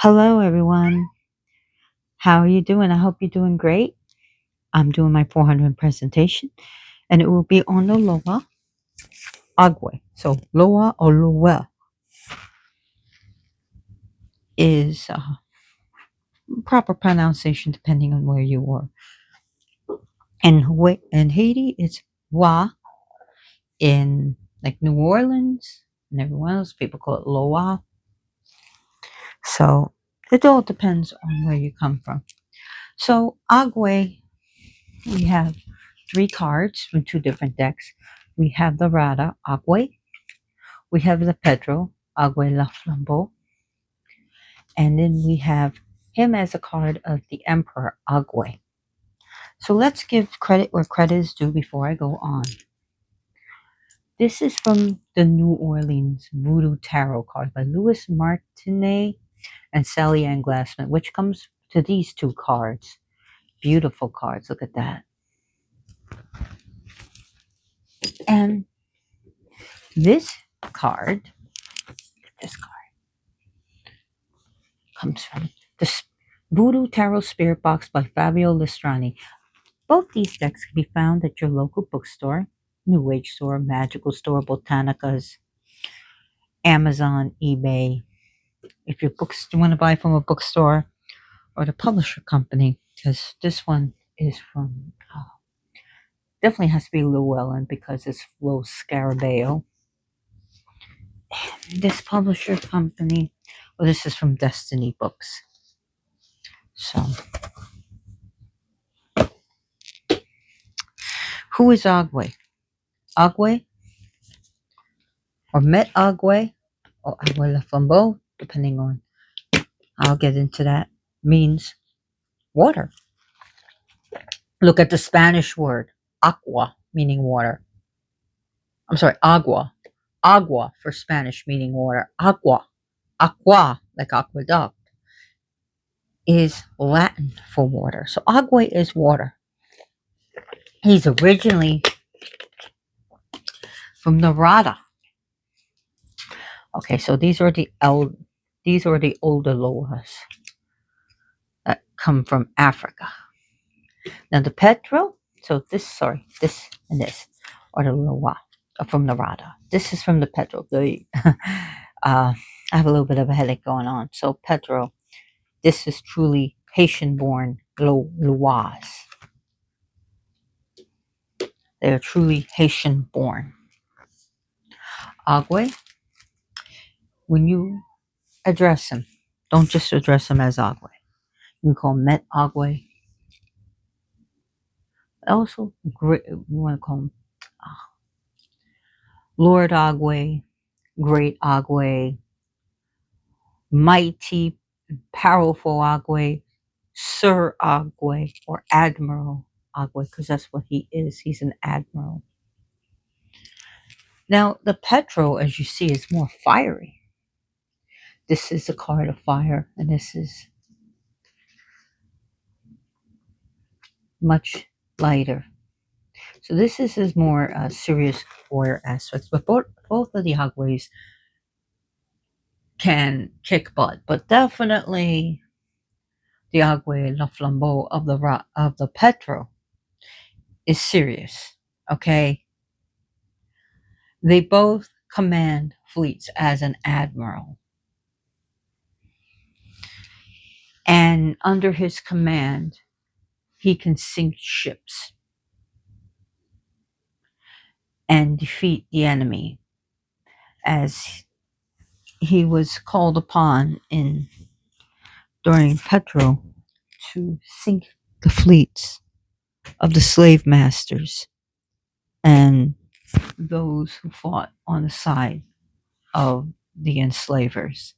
Hello, everyone. How are you doing? I hope you're doing great. I'm doing my 400 presentation, and it will be on the Loa Agwe. So, Loa or Loa is proper pronunciation depending on where you are. In Haiti, it's Wa. In like New Orleans and everyone else, people call it Loa. So, it all depends on where you come from. So, Agwe, we have three cards from two different decks. We have the Rada Agwe, we have the Pedro Agwe La Flambeau, and then we have him as a card of the Emperor Agwe. So let's give credit where credit is due before I go on. This is from the New Orleans Voodoo Tarot card by Louis Martinet and Sally Ann Glassman, which comes to these two cards. Beautiful cards. Look at that. And this card, comes from the Voodoo Tarot Spirit Box by Fabio Listrani. Both these decks can be found at your local bookstore, New Age store, magical store, botanicas, Amazon, eBay. If your books you want to buy from a bookstore or the publisher company, because this one is from definitely has to be Llewellyn because it's Flo Scarabeo. And this publisher company, well, this is from Destiny Books. So, who is Agwe? Agwe, or Met Agwe, or Agwe La Flambeau, depending on, I'll get into that, means water. Look at the Spanish word, aqua, meaning water. I'm sorry, agua. Agua for Spanish, meaning water. Agua. Aqua, like aqueduct, is Latin for water. So Agwe is water. He's originally from Narada. Okay, so these are the older Loas that come from Africa. Now the Petro, so this and this are the Loa from Narada. This is from the Petro. I have a little bit of a headache going on. So Petro, this is truly Haitian-born Loas. They are truly Haitian-born. Agwe, when you address him, don't just address him as Agwe. You can call him Met Agwe. Also, you want to call him Lord Agwe, Great Agwe, Mighty, Powerful Agwe, Sir Agwe, or Admiral Agwe, because that's what he is. He's an admiral. Now, the Petro, as you see, is more fiery. This is a card of fire, and this is much lighter. So this is his more serious warrior aspects. But both of the Agwes can kick butt, but definitely the Agwe La Flambeau of the Petro is serious. Okay, they both command fleets as an admiral, and under his command, he can sink ships and defeat the enemy, as he was called upon during Petro to sink the fleets of the slave masters and those who fought on the side of the enslavers.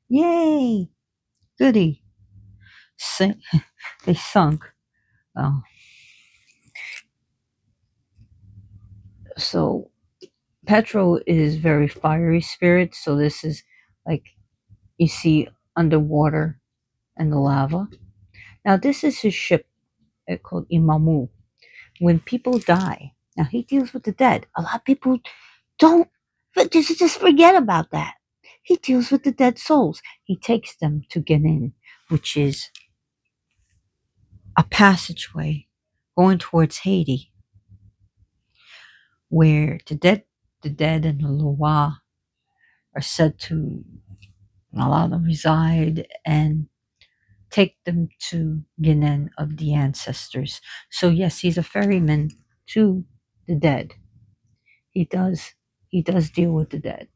Yay! Goody. They sunk. Well, so Petro is very fiery spirit. So this is like you see underwater and the lava. Now this is his ship called Imamu. When people die, now he deals with the dead. A lot of people don't just forget about that. he deals with the dead souls. He takes them to Genin, which is a passageway going towards Haiti, where the dead and the Loa are said to allow them reside and take them to Genin of the ancestors. So yes, he's a ferryman to the dead. He does he does deal with the dead.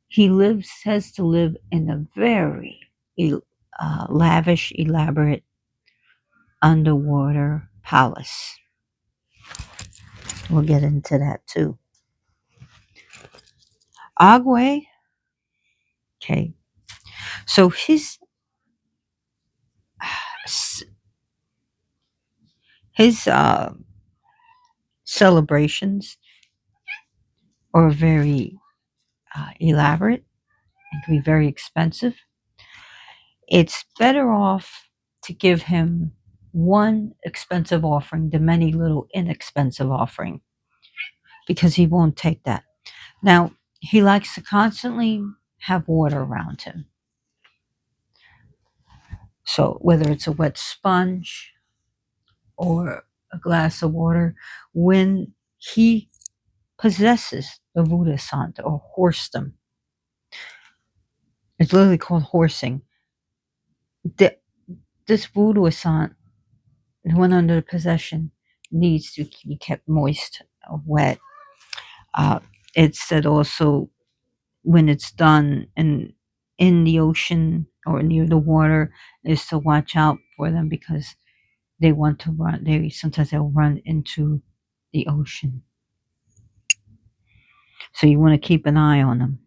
He has to live in a very lavish, elaborate underwater palace. We'll get into that too. Agwe, okay. So his celebrations are very elaborate and can be very expensive. It's better off to give him one expensive offering than many little inexpensive offering because he won't take that. Now, he likes to constantly have water around him. So whether it's a wet sponge or a glass of water, when he possesses the Buddha Santa or horsedom, it's literally called horsing. The, this voodoo sant, when under the possession, needs to be kept moist or wet. Uh, it's said also when it's done in the ocean or near the water is to watch out for them because they want to run. They'll run into the ocean, so you want to keep an eye on them.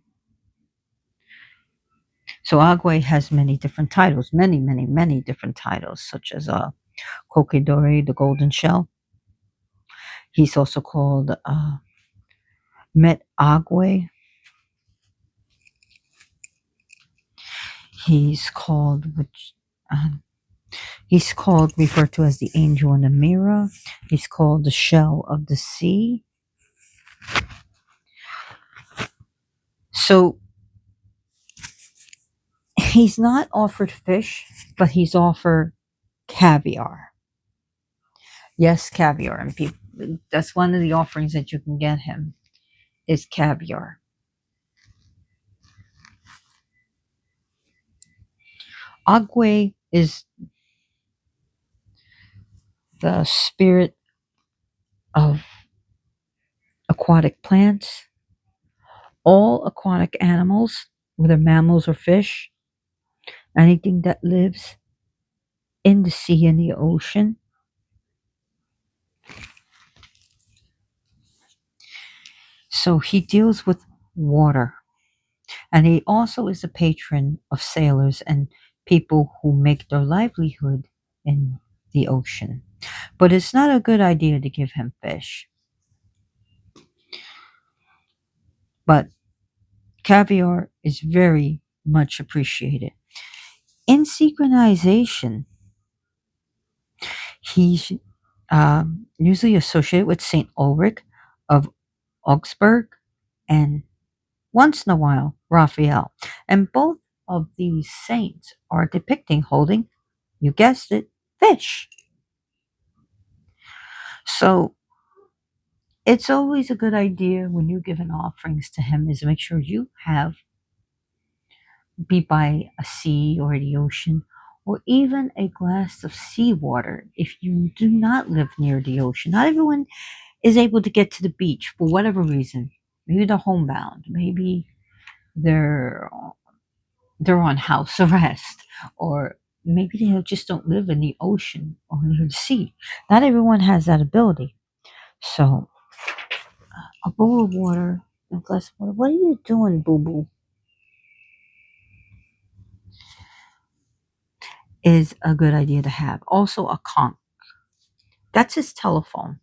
So Agwe has many different titles, many different titles, such as Kokedori, the golden shell. He's also called Met Agwe. He's called uh, he's called referred to as the angel in the mirror. He's called the shell of the sea. So he's not offered fish, but he's offered caviar. Yes, caviar, and people, that's one of the offerings that you can get him is caviar. Agwe is the spirit of aquatic plants, all aquatic animals, whether mammals or fish, anything that lives in the sea and the ocean. So he deals with water. And he also is a patron of sailors and people who make their livelihood in the ocean. But it's not a good idea to give him fish. But caviar is very much appreciated. In synchronization, he's usually associated with Saint Ulrich of Augsburg and once in a while Raphael. And both of these saints are depicting holding, you guessed it, fish. So it's always a good idea when you give an offerings to him is make sure you have be by a sea or the ocean or even a glass of seawater if you do not live near the ocean. Not everyone is able to get to the beach for whatever reason. Maybe they're homebound, maybe they're they're on house arrest, or maybe they just don't live in the ocean or near the sea. Not everyone has that ability. So a bowl of water, a glass of water. What are you doing, boo boo? Is a good idea to have. Also, a conch. That's his telephone.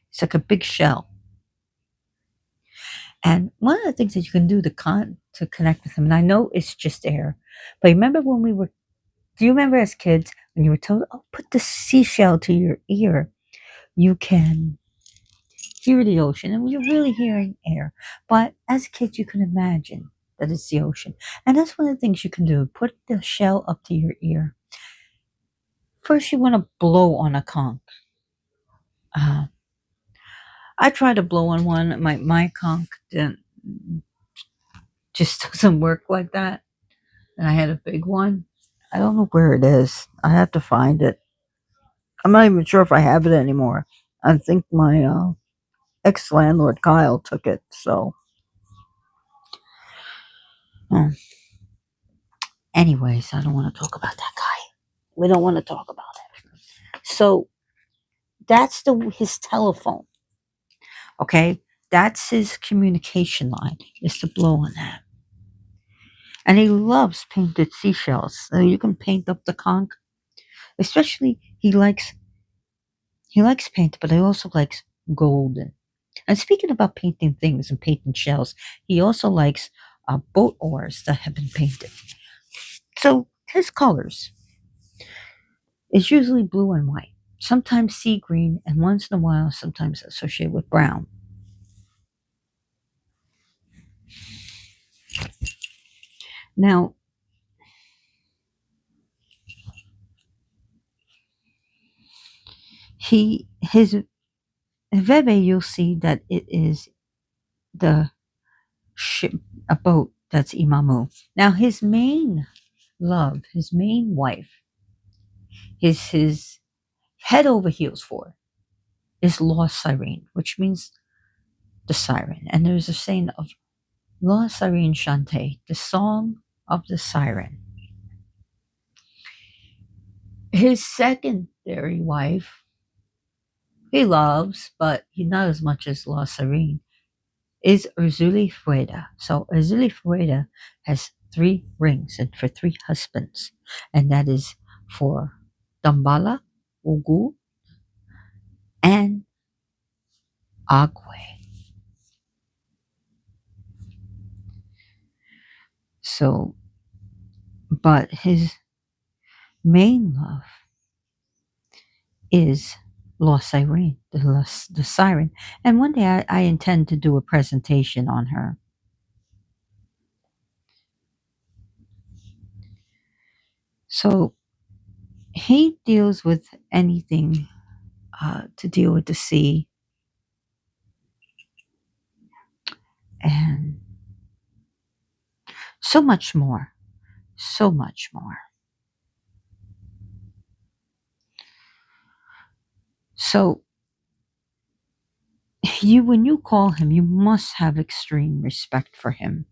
It's like a big shell. And one of the things that you can do to connect with him, and I know it's just air, but remember when we were, do you remember as kids when you were told, oh, put the seashell to your ear? You can hear the ocean, and you're really hearing air. But as kids, you can imagine that it's the ocean. And that's one of the things you can do. Put the shell up to your ear. First, you want to blow on a conch. Uh, I tried to blow on one. My conch didn't, just doesn't work like that. And I had a big one. I don't know where it is. I have to find it. I'm not even sure if I have it anymore. I think my ex landlord Kyle took it. So, uh, anyways, I don't want to talk about that guy. We don't want to talk about it. So that's his telephone. Okay, that's his communication line. Is to blow on that. And he loves painted seashells. So you can paint up the conch. Especially he likes paint, but he also likes golden. And speaking about painting things and painting shells, he also likes boat oars that have been painted. So his colors is usually blue and white, sometimes sea green, and once in a while, sometimes associated with brown. Now, his Veve, you'll see that it is the ship, a boat that's Imamu. Now, his main love, his main wife, his head over heels for, is Lost Siren, which means the siren. And there's a saying of La Sirene Chante, the song of the siren. His secondary wife, he loves, but he not as much as La Sirene, is Urzuli Fueda. So Urzuli Fueda has 3 rings and for 3 husbands. And that is for Dambala, Ugu, and Agwe. So, but his main love is Lost Siren, the siren. And one day I intend to do a presentation on her. So he deals with anything to deal with the sea and so much more. So much more. So when you call him, you must have extreme respect for him.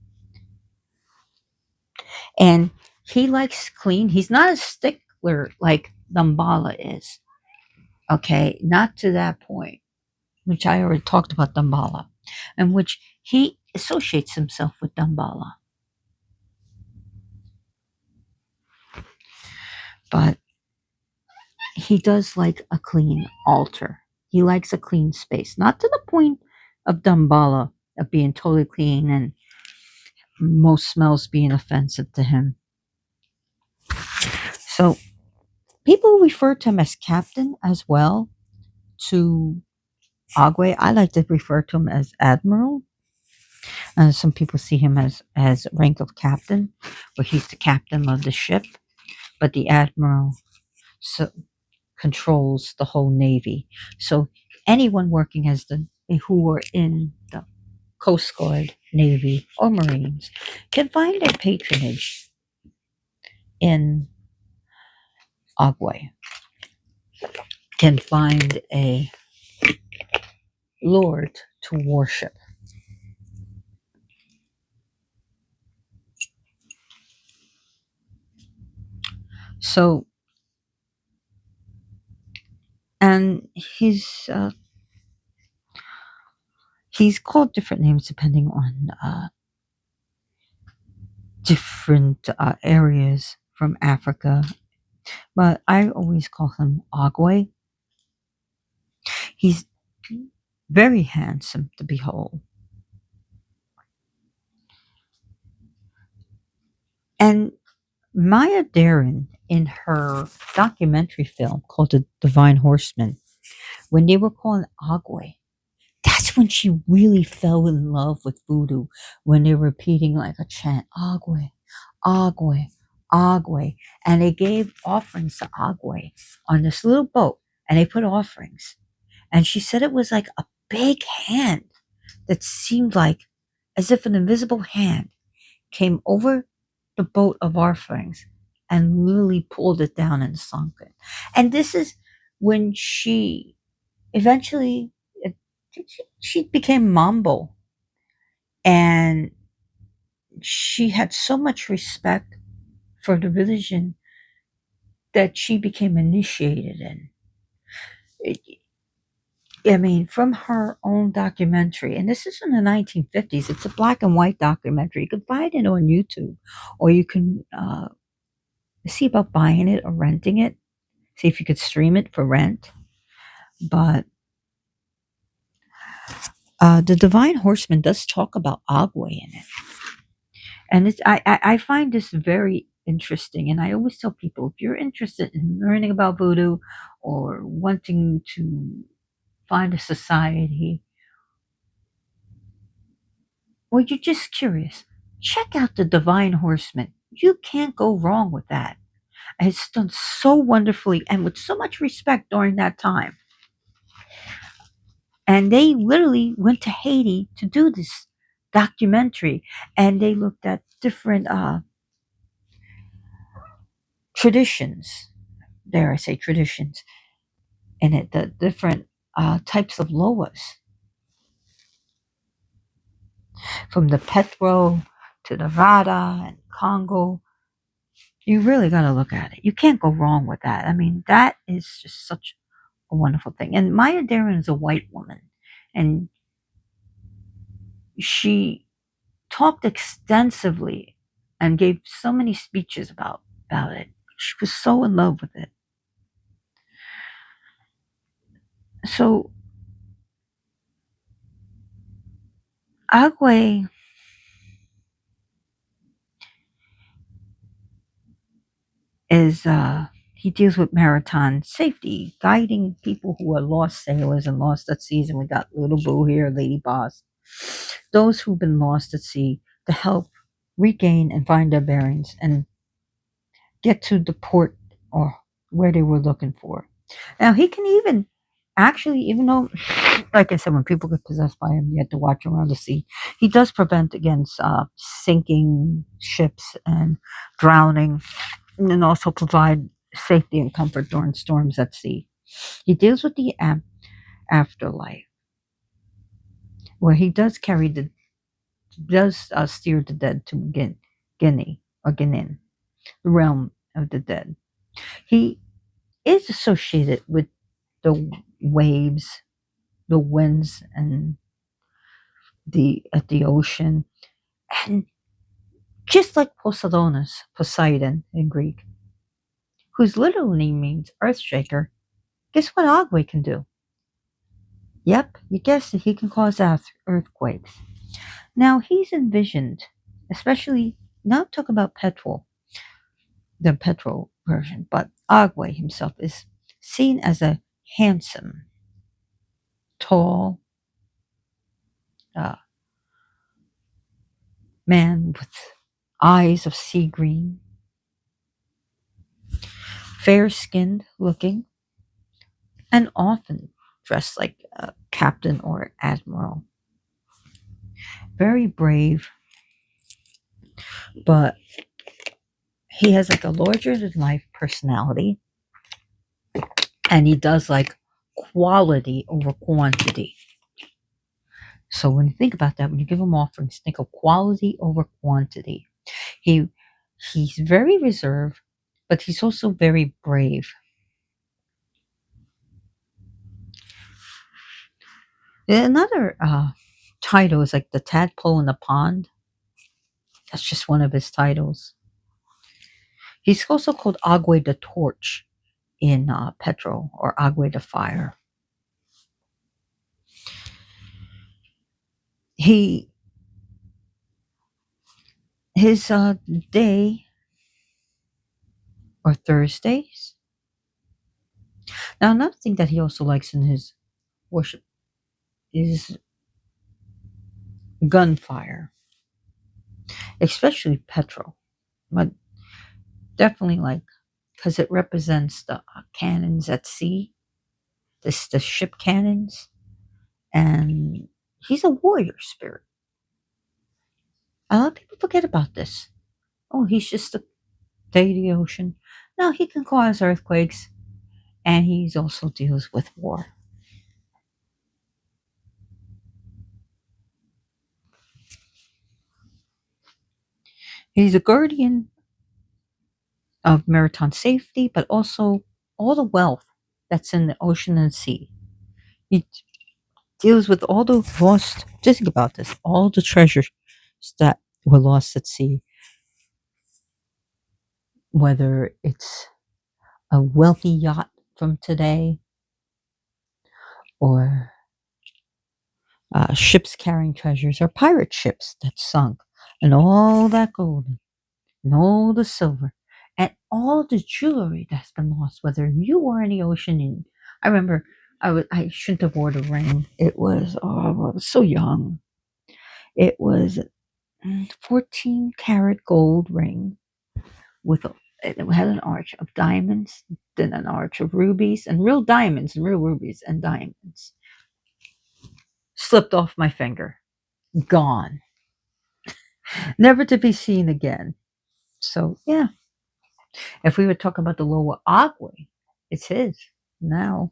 And he likes clean. He's not a stickler like Dambala is. Okay, not to that point, which I already talked about Dambala, in which he associates himself with Dambala. But he does like a clean altar. He likes a clean space, not to the point of Dambala of being totally clean and most smells being offensive to him. So people refer to him as captain as well to Agwe. I like to refer to him as admiral. And some people see him as rank of captain, where he's the captain of the ship, but the admiral so, controls the whole navy. So anyone working as who are in the Coast Guard, Navy, or Marines can find their patronage in Agwe, can find a lord to worship. So, and he's called different names depending on different areas from Africa, but I always call him Agwe. He's very handsome to behold. And Maya Deren, in her documentary film called The Divine Horseman, when they were calling Agwe, That's when she really fell in love with voodoo, when they were repeating like a chant, Agwe, Agwe, Agwe. And they gave offerings to Agwe on this little boat, and they put offerings. And she said it was like a big hand that seemed like as if an invisible hand came over the boat of offerings and literally pulled it down and sunk it. And this is when she eventually she became Mambo, and she had so much respect for the religion that she became initiated in. I mean, from her own documentary, and this is in the 1950s. It's a black and white documentary. You can find it on YouTube, or you can see about buying it or renting it. See if you could stream it for rent. But the Divine Horseman does talk about Agwe in it, and I find this very interesting. And I always tell people, if you're interested in learning about voodoo or wanting to find a society, or you're just curious, check out the Divine Horseman. You can't go wrong with that. It's done so wonderfully and with so much respect during that time. And they literally went to Haiti to do this documentary, and they looked at different traditions. Dare I say traditions in it, the different types of loas, from the Petro to the Rada and Congo. You really got to look at it. You can't go wrong with that. I mean, that is just such a wonderful thing. And Maya Deren is a white woman, and she talked extensively and gave so many speeches about it. She was so in love with it. So Agwe is he deals with maritime safety, guiding people who are lost sailors and lost at sea. And we got Little Boo here, Lady Boss, those who've been lost at sea, to help regain and find their bearings and get to the port or where they were looking for. Now he can even actually, even though, like I said, when people get possessed by him, you have to watch around the sea. He does prevent against sinking ships and drowning, and then also provide safety and comfort during storms at sea. He deals with the afterlife, where he does steer the dead to Guinea or Guinean, the realm of the dead. He is associated with the waves, the winds, and the ocean, and just like Poseidon in Greek, whose literally means earth shaker. Guess what Agwe can do? Yep, you guessed it. He can cause earthquakes. Now he's envisioned, especially not talk about petrol, the petrol version, but Agwe himself is seen as a handsome, tall uh, man with eyes of sea green, fair skinned looking, and often dressed like a captain or admiral. Very brave, but he has like a larger than life personality, and he does like quality over quantity. So when you think about that, when you give him offerings, think of quality over quantity. He he's very reserved, but he's also very brave. Another title is like the tadpole in the pond. That's just one of his titles. He's also called Agwe the Torch in Petro, or Agwe the Fire. He his day or Thursdays. Now another thing that he also likes in his worship is gunfire, especially petrol, but definitely like because it represents the cannons at sea, the ship cannons, and he's a warrior spirit. A lot of people forget about this. Oh, he's just the day of the ocean. No, he can cause earthquakes, and he's also deals with war. He's a guardian of maritime safety, but also all the wealth that's in the ocean and sea. He deals with all the lost, just think about this, all the treasures that were lost at sea, whether it's a wealthy yacht from today or ships carrying treasures or pirate ships that sunk, and all that gold and all the silver and all the jewelry that's been lost, whether you were in the ocean. And I remember I shouldn't have worn a ring. It was, oh, I was so young. It was 14 karat gold ring with it had an arch of diamonds, then an arch of rubies and real diamonds and real rubies and diamonds. Slipped off my finger, gone, never to be seen again. So yeah, if we were talking about the lower Agwe, it's his now.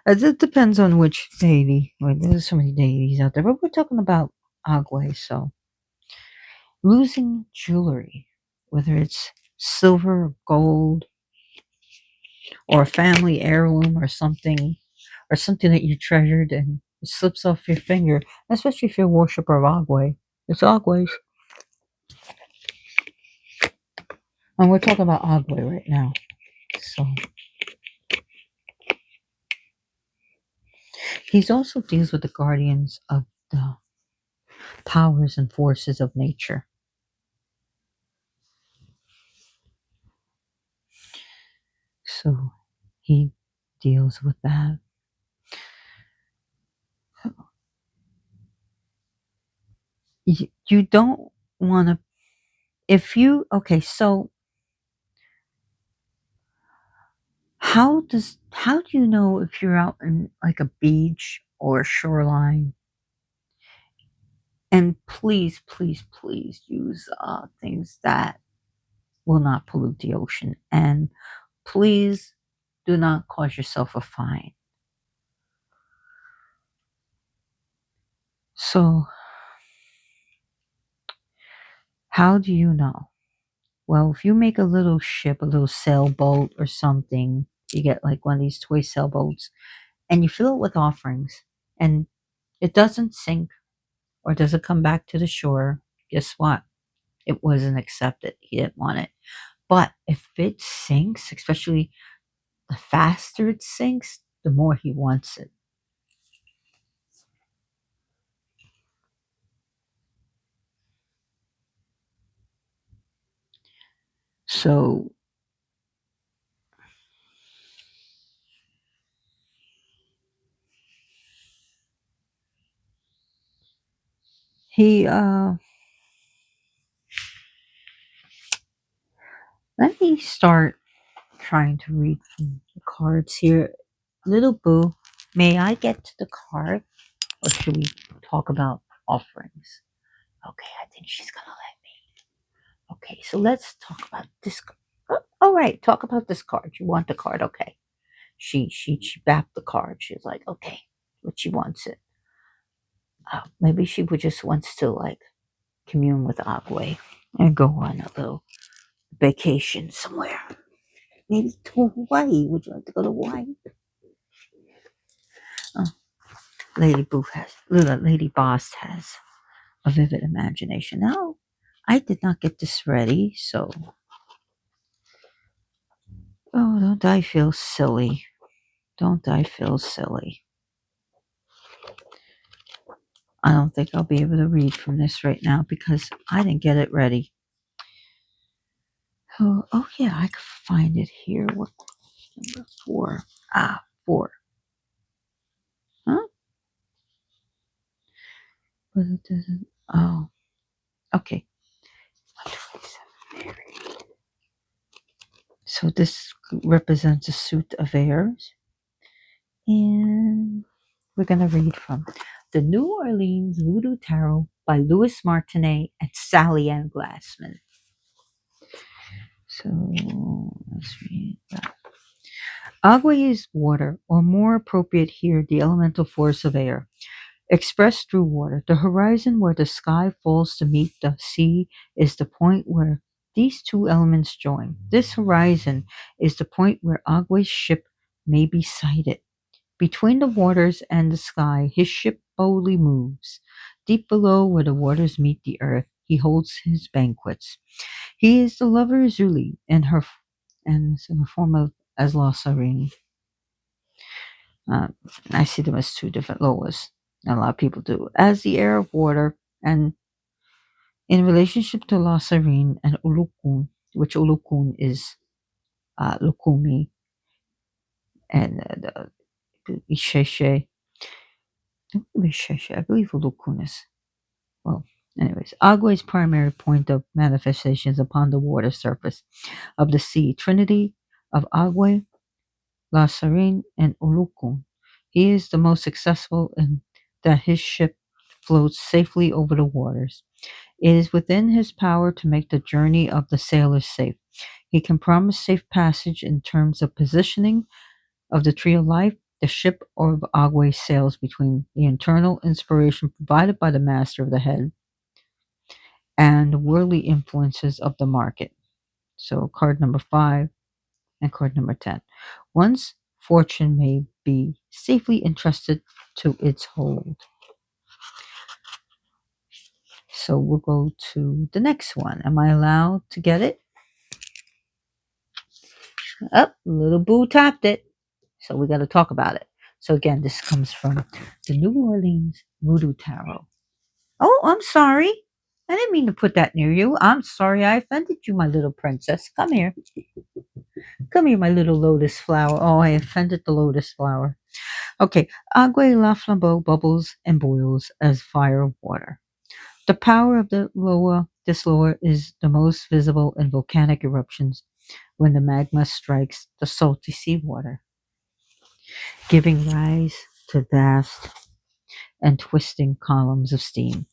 It depends on which deity. Well, there's so many deities out there, but we're talking about Agwe. So losing jewelry, whether it's silver or gold or a family heirloom or something that you treasured and it slips off your finger, especially if you're a worshiper of Agwe. It's Agwe's. And we're talking about Agwe right now. So he's also deals with the guardians of the powers and forces of nature. So he deals with that. You don't want to, if you, okay, so how do you know if you're out in like a beach or a shoreline? And please, please, please use things that will not pollute the ocean. And please do not cause yourself a fine. So, how do you know? Well, if you make a little ship, a little sailboat or something, you get like one of these toy sailboats and you fill it with offerings and it doesn't sink or doesn't come back to the shore, guess what? It wasn't accepted. He didn't want it. But if it sinks, especially the faster it sinks, the more he wants it. So he let me start trying to read from the cards here. Little Boo, may I get to the card or should we talk about offerings? Okay, I think she's gonna let me. Okay, so let's talk about this. All right, talk about this card. You want the card? Okay. She backed the card. She's like, okay, but she wants it. Maybe she would just wants to like commune with Agwe and go on a little vacation somewhere. Maybe to Hawaii. Would you like to go to Hawaii? Oh, Lady Boss has a vivid imagination. Now, I did not get this ready, so oh, don't I feel silly? Don't I feel silly? I don't think I'll be able to read from this right now because I didn't get it ready. Oh yeah, I can find it here. What number 4? Ah, 4. Huh? But it doesn't. Oh, okay. So this represents a suit of airs, and we're gonna read from the New Orleans Voodoo Tarot by Louis Martinet and Sally Ann Glassman. So let's read that. Agwe is water, or more appropriate here, the elemental force of air, expressed through water. The horizon where the sky falls to meet the sea is the point where these two elements join. This horizon is the point where Agwe's ship may be sighted. Between the waters and the sky, his ship boldly moves. Deep below, where the waters meet the earth, he holds his banquets. He is the lover Zuli and her, and it's in the form of Asla Sarini. Uh, I see them as two different Loas. A lot of people do. As the air of water, and in relationship to La Serene and Ulukun, which Ulukun is Lukumi and the Isheshe. I believe Ulukun is. Well, anyways, Agwe's primary point of manifestation is upon the water surface of the sea. Trinity of Agwe, La Serene, and Ulukun. He is the most successful in that his ship floats safely over the waters. It is within his power to make the journey of the sailors safe. He can promise safe passage in terms of positioning of the tree of life. The ship of Agwe sails between the internal inspiration provided by the master of the head and the worldly influences of the market. So, card number 5 and card number 10. One's fortune may be safely entrusted to its hold. So, we'll go to the next one. Am I allowed to get it? Oh, little boo tapped it. So we got to talk about it. So again, this comes from the New Orleans Voodoo Tarot. Oh, I'm sorry. I didn't mean to put that near you. I'm sorry I offended you, my little princess. Come here. Come here, my little lotus flower. Oh, I offended the lotus flower. Okay. Agwe la flambeau bubbles and boils as fire of water. The power of this loa is the most visible in volcanic eruptions when the magma strikes the salty seawater, giving rise to vast and twisting columns of steam.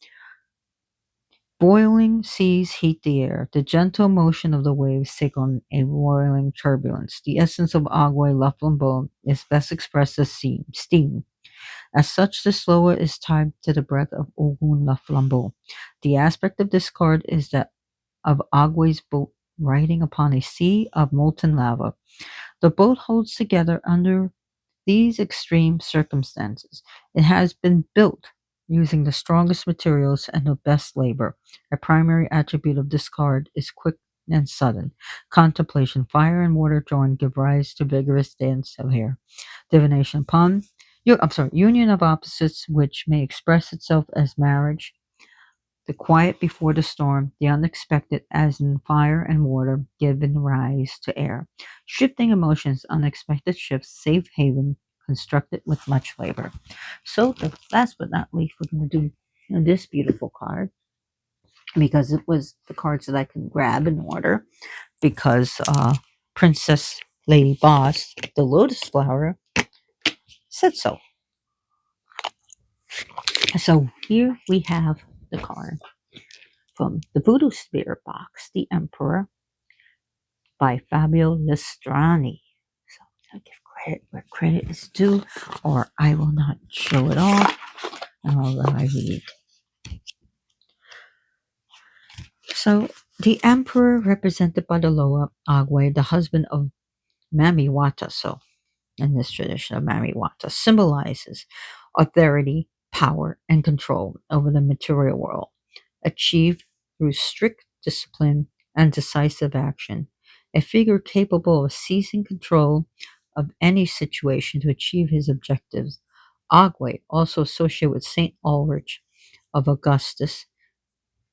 Boiling seas heat the air. The gentle motion of the waves take on a roiling turbulence. The essence of agua la flambeau is best expressed as steam. As such, the slower is tied to the breath of Ogun la flambeau. The aspect of this card is that of Agua's boat riding upon a sea of molten lava. The boat holds together under these extreme circumstances. It has been built using the strongest materials and the best labor. A primary attribute of this card is quick and sudden. Contemplation, fire and water joined give rise to vigorous dance of hair. Divination upon union of opposites which may express itself as marriage, the quiet before the storm, the unexpected, as in fire and water, giving rise to air. Shifting emotions, unexpected shifts, safe haven, constructed with much labor. So, the last but not least, we're going to do this beautiful card because it was the cards that I can grab in order. Because Princess Lady Boss, the Lotus Flower, said so. So, here we have the card from the Voodoo Spirit Box, The Emperor, by Fabio Lestrani. So I give credit where credit is due, or I will not show it off. Although I read. So the emperor, represented by the Loa Agwe, the husband of Mami Wata. So in this tradition of Mami Wata, symbolizes authority, power, and control over the material world, achieved through strict discipline and decisive action. A figure capable of seizing control of any situation to achieve his objectives. Agwe, also associated with Saint Ulrich of Augustus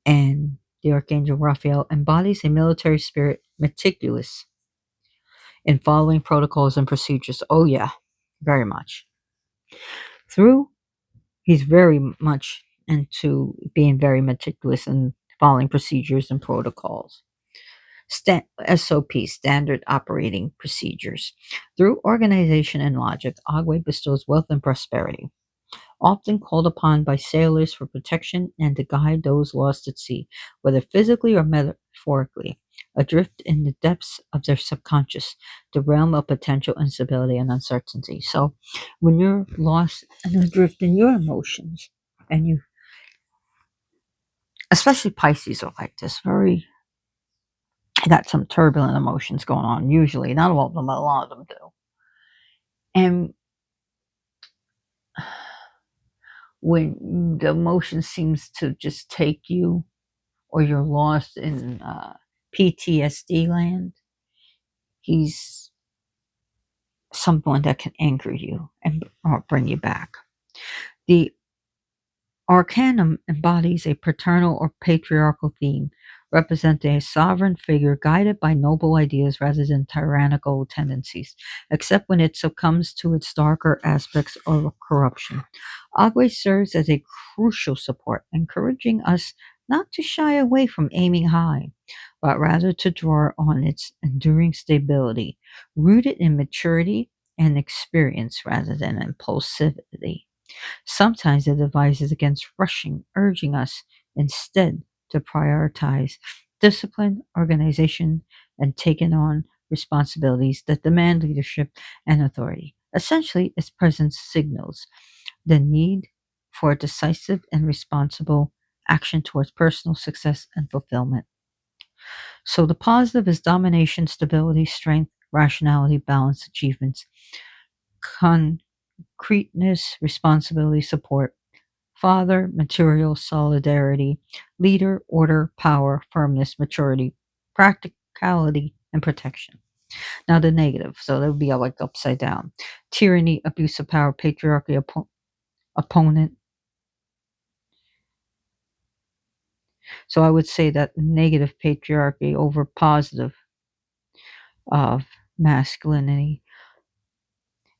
and the Archangel Raphael, embodies a military spirit meticulous in following protocols and procedures. Oh, yeah, very much. Through, he's very much and to being very meticulous in following procedures and protocols. SOP, standard operating procedures. Through organization and logic, Agwe bestows wealth and prosperity, often called upon by sailors for protection and to guide those lost at sea, whether physically or metaphorically, adrift in the depths of their subconscious, the realm of potential instability and uncertainty. So, when you're lost and adrift in your emotions, and you, especially Pisces, are like this, very got some turbulent emotions going on. Usually, not all of them, but a lot of them do. And when the emotion seems to just take you, or you're lost in PTSD land, he's someone that can anchor you and or bring you back. The Arcanum embodies a paternal or patriarchal theme, representing a sovereign figure guided by noble ideas rather than tyrannical tendencies, except when it succumbs to its darker aspects of corruption. Agwe serves as a crucial support, encouraging us not to shy away from aiming high, but rather to draw on its enduring stability, rooted in maturity and experience rather than impulsivity. Sometimes it advises against rushing, urging us instead to prioritize discipline, organization, and taking on responsibilities that demand leadership and authority. Essentially, its presence signals the need for decisive and responsible action towards personal success and fulfillment. So the positive is domination, stability, strength, rationality, balance, achievements, concreteness, responsibility, support. Father, material, solidarity. Leader, order, power, firmness, maturity, practicality, and protection. Now the negative, so that would be like upside down. Tyranny, abuse of power, patriarchy, opponent. So I would say that negative patriarchy over positive of masculinity,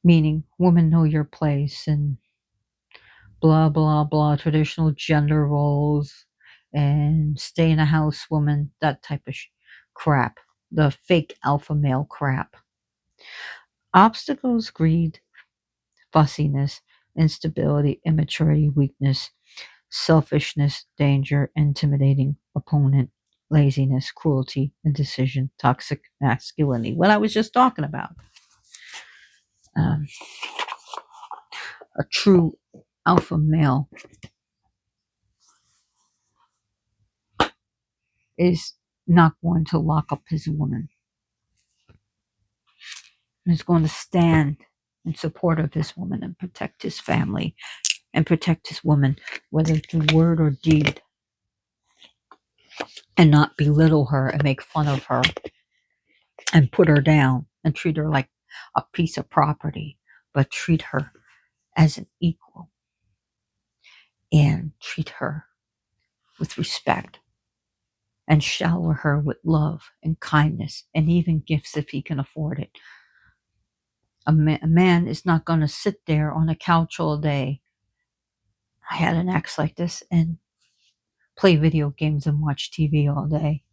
meaning women know your place and blah blah blah, traditional gender roles and stay in a house woman, that type of crap, the fake alpha male crap. Obstacles, greed, fussiness, instability, immaturity, weakness, selfishness, danger, intimidating opponent, laziness, cruelty, indecision, toxic masculinity, what I was just talking about. um, a true alpha male is not going to lock up his woman, is going to stand in support of his woman and protect his family and protect his woman, whether through word or deed, and not belittle her and make fun of her and put her down and treat her like a piece of property, but treat her as an equal and treat her with respect and shower her with love and kindness and even gifts if he can afford it. A man is not going to sit there on a couch all day. I had an ex like this and play video games and watch TV all day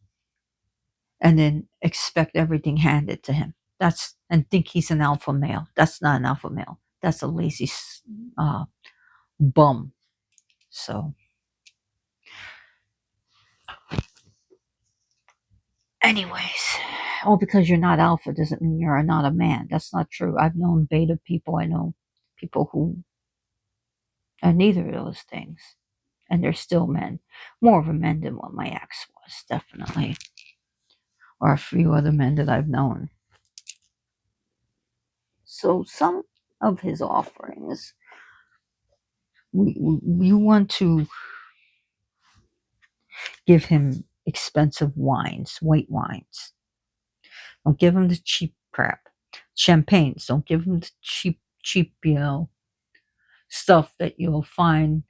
and then expect everything handed to him. That's and think he's an alpha male. That's not an alpha male. That's a lazy uh, bum. So, anyways, oh, because you're not alpha doesn't mean you're not a man. That's not true. I've known beta people. I know people who are neither of those things, and they're still men. More of a men than what my ex was, definitely, or a few other men that I've known. So, some of his offerings, we want to give him expensive wines, white wines. Don't give him the cheap crap. Champagnes. Don't give him the cheap, stuff that you'll find,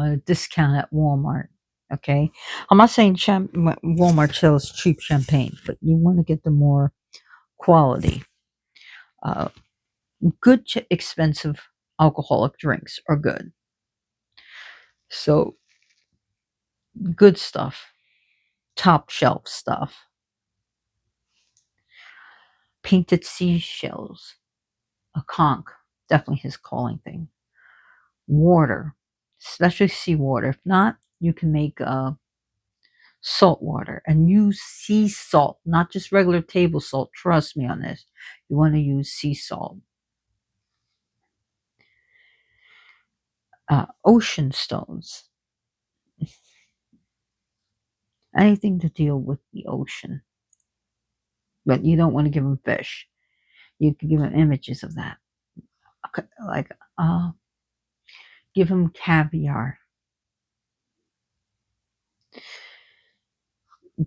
at a discount at Walmart. Okay, I'm not saying Walmart sells cheap champagne, but you want to get the more quality. Uh, Good, expensive alcoholic drinks are good. So good stuff, top shelf stuff. Painted seashells, a conch, definitely his calling thing. Water, especially seawater. If not, you can make salt water and use sea salt, not just regular table salt. Trust me on this. You want to use sea salt. Ocean stones, anything to deal with the ocean. But you don't want to give them fish. You can give them images of that. Okay, like, give them caviar,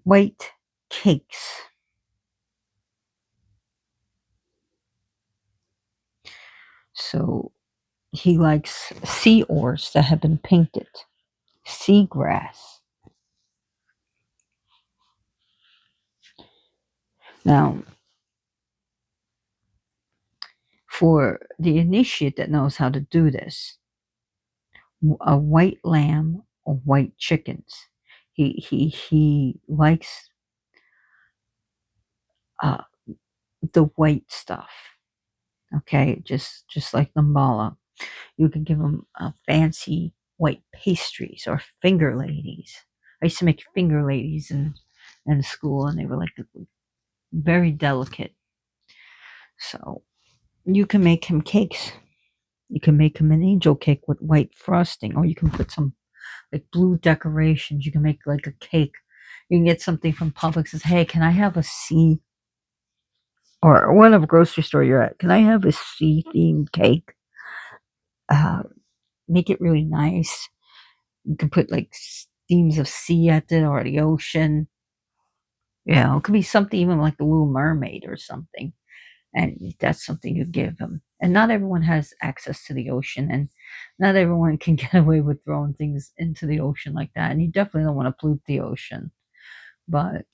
white cakes. So he likes sea oars that have been painted, seagrass. Now, for the initiate that knows how to do this, a white lamb or white chickens. He likes uh, the white stuff. Okay, just like the mala. You can give them fancy white pastries or finger ladies. I used to make finger ladies in school, and they were like very delicate. So you can make him cakes. You can make him an angel cake with white frosting, or you can put some like blue decorations. You can make like a cake. You can get something from Publix. Says, "Hey, can I have a sea or whatever grocery store you're at? Can I have a sea themed cake? Uh, make it really nice. You can put like themes of sea at it or the ocean. It could be something even like the Little Mermaid or something. And that's something you give them. And not everyone has access to the ocean, and not everyone can get away with throwing things into the ocean like that. And you definitely don't want to pollute the ocean. But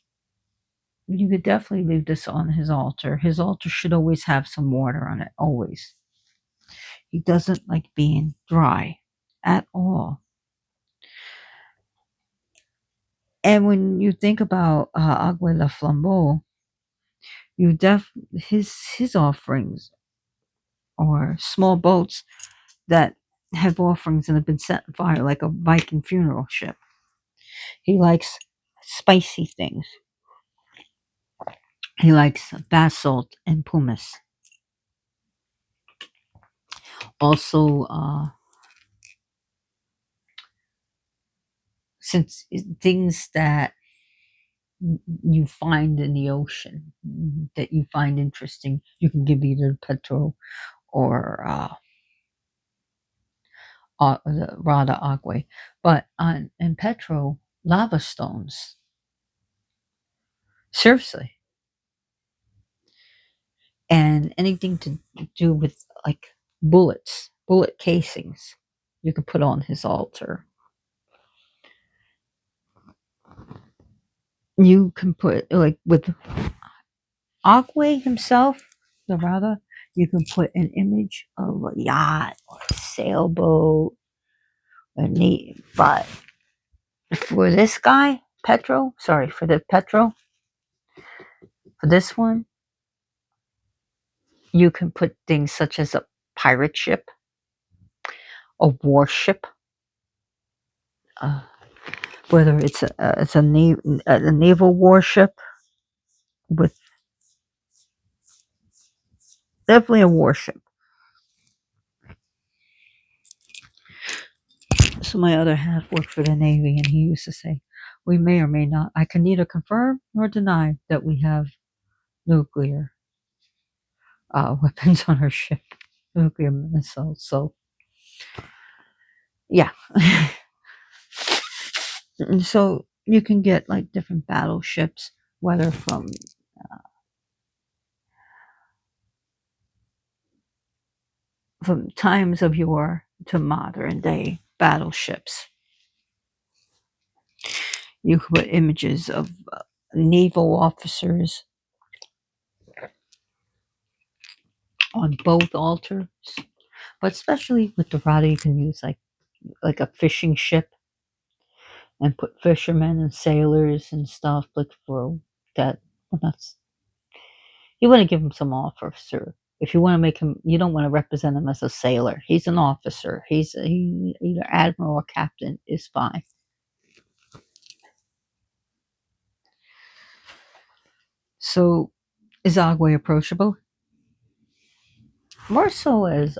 you could definitely leave this on his altar. His altar should always have some water on it, always. He doesn't like being dry at all. And when you think about Agwe la Flambeau, his offerings or small boats that have offerings and have been set on fire, like a Viking funeral ship. He likes spicy things. He likes basalt and pumice. Also, since things that you find in the ocean that you find interesting, you can give either petrol or the Rada Agwe. But in petro, lava stones. Seriously. And anything to do with like bullet casings, you can put on his altar. You can put like with Agwe himself, the Rada, you can put an image of a yacht or a sailboat, but for this guy, for this one, you can put things such as a pirate ship, a warship, uh, whether a naval warship with definitely a warship. So my other half worked for the Navy, and he used to say, "We may or may not. I can neither confirm nor deny that we have nuclear weapons on our ship, nuclear missiles." So yeah, and so you can get like different battleships, whether from times of yore to modern day battleships. You can put images of naval officers on both altars, but especially with the Rada, you can use like a fishing ship. and put fishermen and sailors and stuff, but for that, well, that's you want to give him some officer. If you want to make him, you don't want to represent him as a sailor. He's an officer. Either admiral or captain is fine. So is Agwe approachable? More so as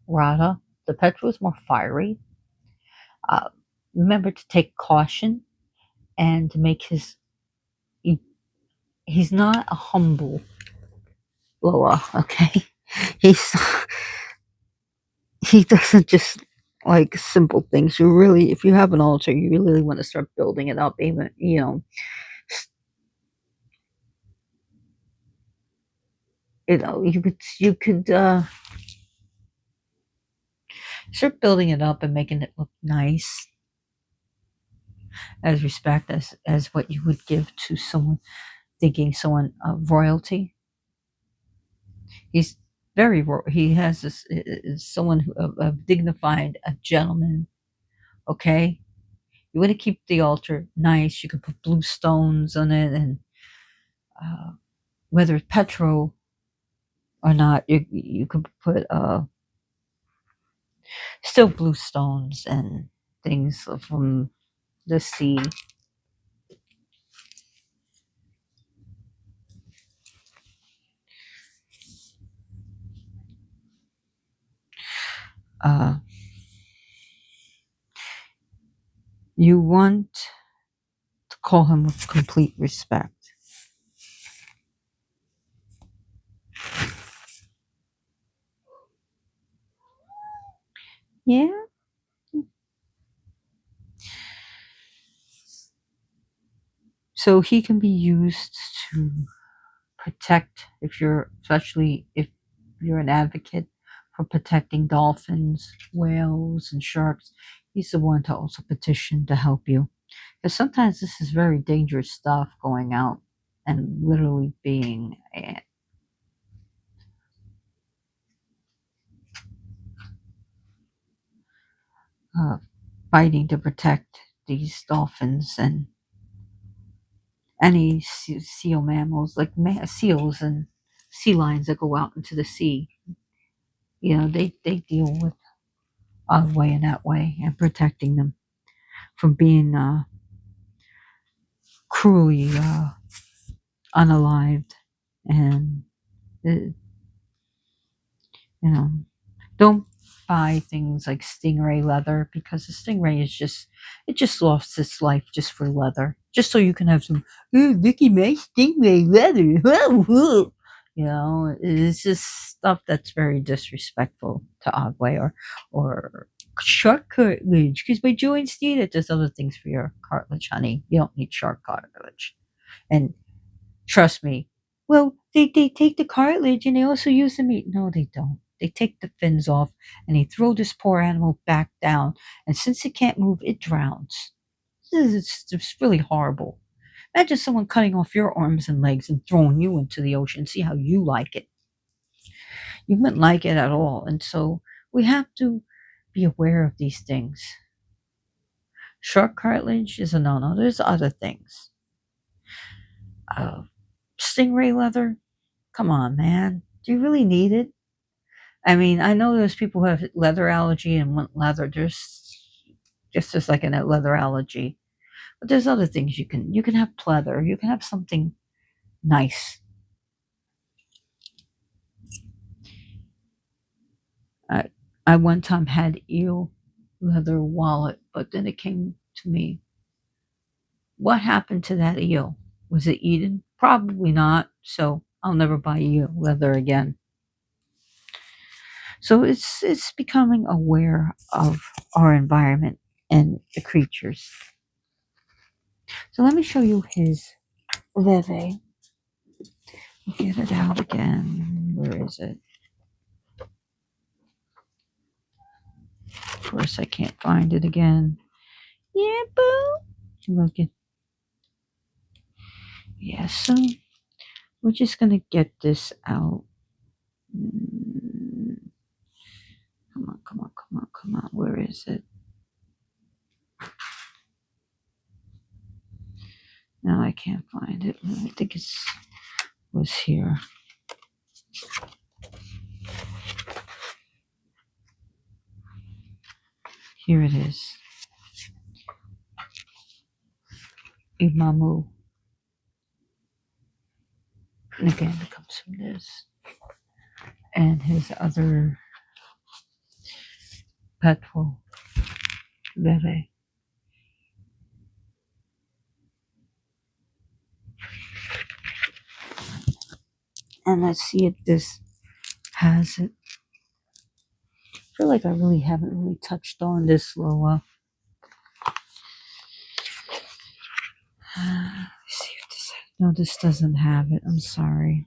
Rada. The Petrol is more fiery. Uh, Remember to take caution and to make he, he's not a humble Loa, okay? He's he doesn't just like simple things. You really, if you have an altar, you really want to start building it up. Even you could start building it up and making it look nice as respect as what you would give to someone thinking someone of royalty. He's he has this is someone of dignified a gentleman. Okay, you want to keep the altar nice. You can put blue stones on it, and uh, whether it's petro or not, you could put still blue stones and things from the sea. Uh, you want to call him with complete respect. Yeah. So he can be used to protect especially if you're an advocate for protecting dolphins, whales, and sharks. He's the one to also petition to help you. Because sometimes this is very dangerous stuff going out and literally being uh, fighting to protect these dolphins and any seal mammals like seals and sea lions that go out into the sea. They deal with odd way in that way and protecting them from being cruelly unalived and you know don't buy things like stingray leather because the stingray it just lost its life just for leather just so you can have some look at my stingray leather. It's just stuff that's very disrespectful to Agwe or shark cartilage because by joints need it. There's other things for your cartilage, honey. You don't need shark cartilage. And trust me. Well, they take the cartilage and they also use the meat. No, they don't. They take the fins off and they throw this poor animal back down. And since it can't move, it drowns. It's really horrible. Imagine someone cutting off your arms and legs and throwing you into the ocean. See how you like it. You wouldn't like it at all. And so we have to be aware of these things. Shark cartilage is a no no. There's other things. Uh, Stingray leather, come on, man. Do you really need it? I mean, I know there's people who have leather allergy and want leather. There's just like a leather allergy. But there's other things you can have pleather. You can have something nice. I I one time had eel leather wallet, but then it came to me. What happened to that eel? Was it eaten? Probably not. So I'll never buy eel leather again. So it's becoming aware of our environment and the creatures. So let me show you his leve. Get it out again. Where is it? Of course, I can't find it again. Yeah, boo. Look at yeah. So we're just gonna get this out. Mm, come on, come on, come on, come on. Where is it? No, I can't find it. I think it was here. Here it is. Imamu. And again, it comes from this. And his other petrol. Bebe. And let's see if this has it. I feel like I really haven't really touched on this Loa. Let's see if this. No, this doesn't have it. I'm sorry.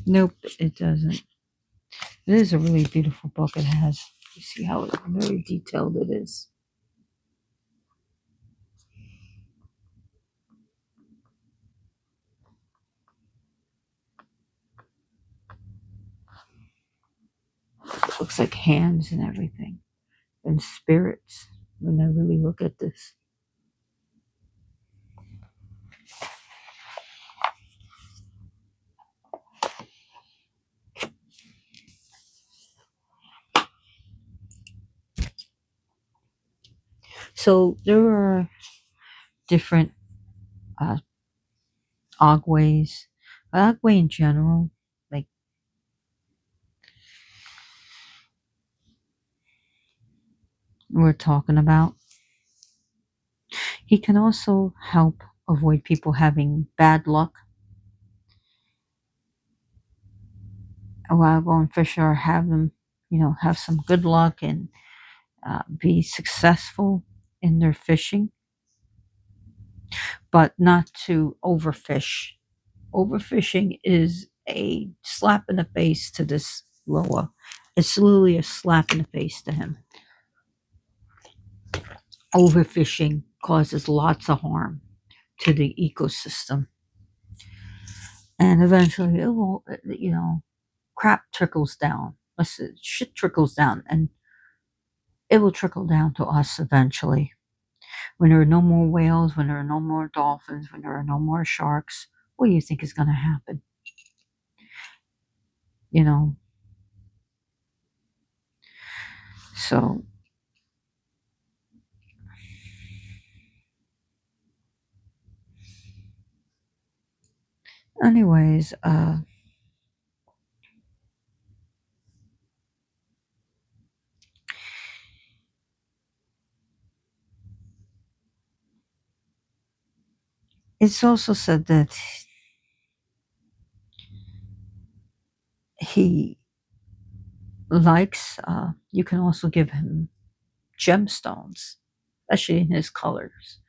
Nope, it doesn't. It is a really beautiful book. It has. You see how very detailed it is. It looks like hands and everything, and spirits. When I really look at this. So there are different uh, Agways. Agwe in general, like we're talking about, he can also help avoid people having bad luck while going fishing, or have them, have some good luck and be successful in their fishing, but not to overfish. Overfishing is a slap in the face to this Loa. It's literally a slap in the face to him. Overfishing causes lots of harm to the ecosystem. And eventually it will, crap trickles down. Listen, shit trickles down, and it will trickle down to us eventually. When there are no more whales, when there are no more dolphins, when there are no more sharks, what do you think is going to happen? You know, so anyways, it's also said that he likes, you can also give him gemstones, especially in his colors.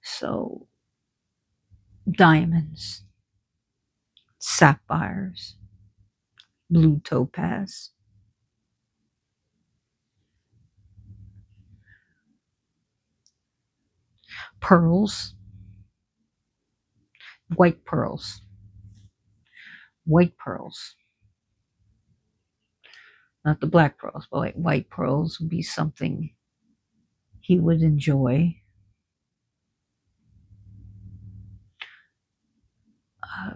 So, diamonds, sapphires, blue topaz, pearls, white pearls, white pearls, not the black pearls, but like white pearls would be something he would enjoy. Uh,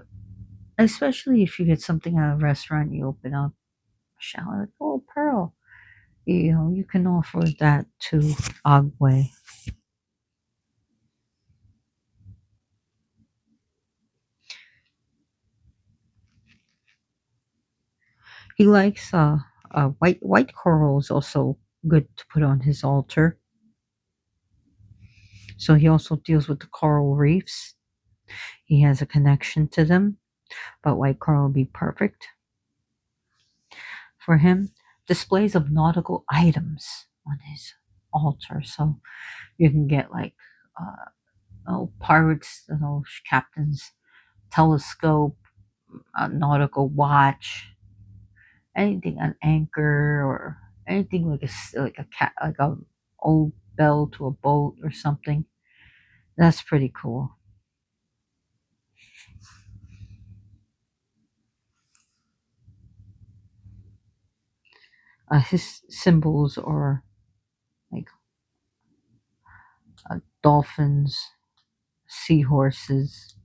Especially if you get something at a restaurant, you open up a shower, like, oh, pearl. You can offer that to Agwe. He likes white coral is also good to put on his altar. So he also deals with the coral reefs. He has a connection to them, but white coral would be perfect for him. Displays of nautical items on his altar, so you can get like pirates, captains, telescope, a nautical watch, anything, an anchor, or anything like a cat, like a old bell to a boat or something. That's pretty cool. His symbols are like dolphins, seahorses,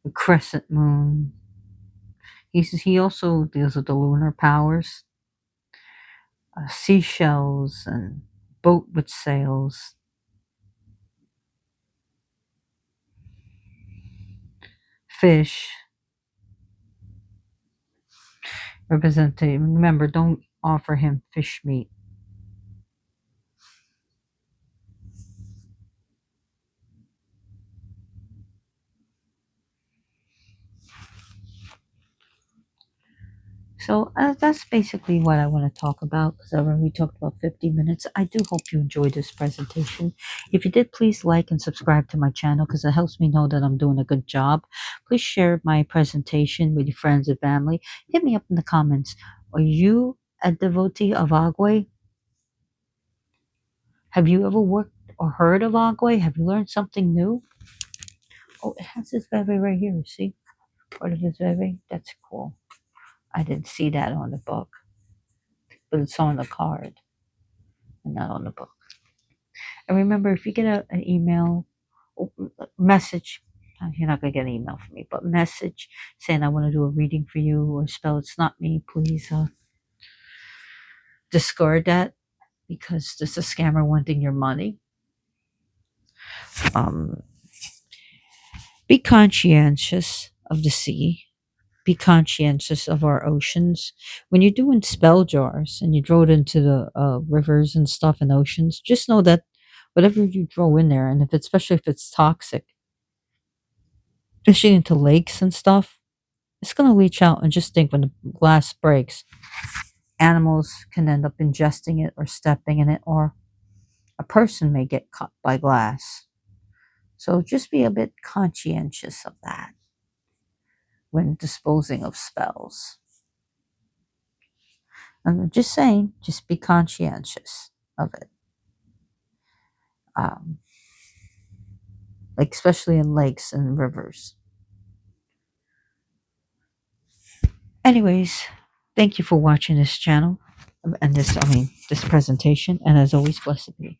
the crescent moon. He also deals with the lunar powers, seashells, and boat with sails, fish. Representative, remember, don't offer him fish meat. So that's basically what I want to talk about because I already talked about 50 minutes. I do hope you enjoyed this presentation. If you did, please like and subscribe to my channel because it helps me know that I'm doing a good job. Please share my presentation with your friends and family. Hit me up in the comments. Are you a devotee of Agwe? Have you ever worked or heard of Agwe? Have you learned something new? Oh, it has this veve right here. See? Part of this veve? That's cool. I didn't see that on the book, but it's on the card and not on the book. And remember, if you get an email, message, you're not going to get an email from me, but message saying I want to do a reading for you or spell it's not me, please discard that because this is a scammer wanting your money. Um, be conscientious of the sea. Be conscientious of our oceans. When you're doing spell jars and you throw it into the rivers and stuff and oceans, just know that whatever you throw in there, and if it's, especially if it's toxic, especially into lakes and stuff, it's going to leach out. And just think when the glass breaks, animals can end up ingesting it or stepping in it, or a person may get cut by glass. So just be a bit conscientious of that when disposing of spells. I'm just saying, just be conscientious of it. Um, like especially in lakes and rivers. Anyways, thank you for watching this channel and this presentation. And as always, blessed be.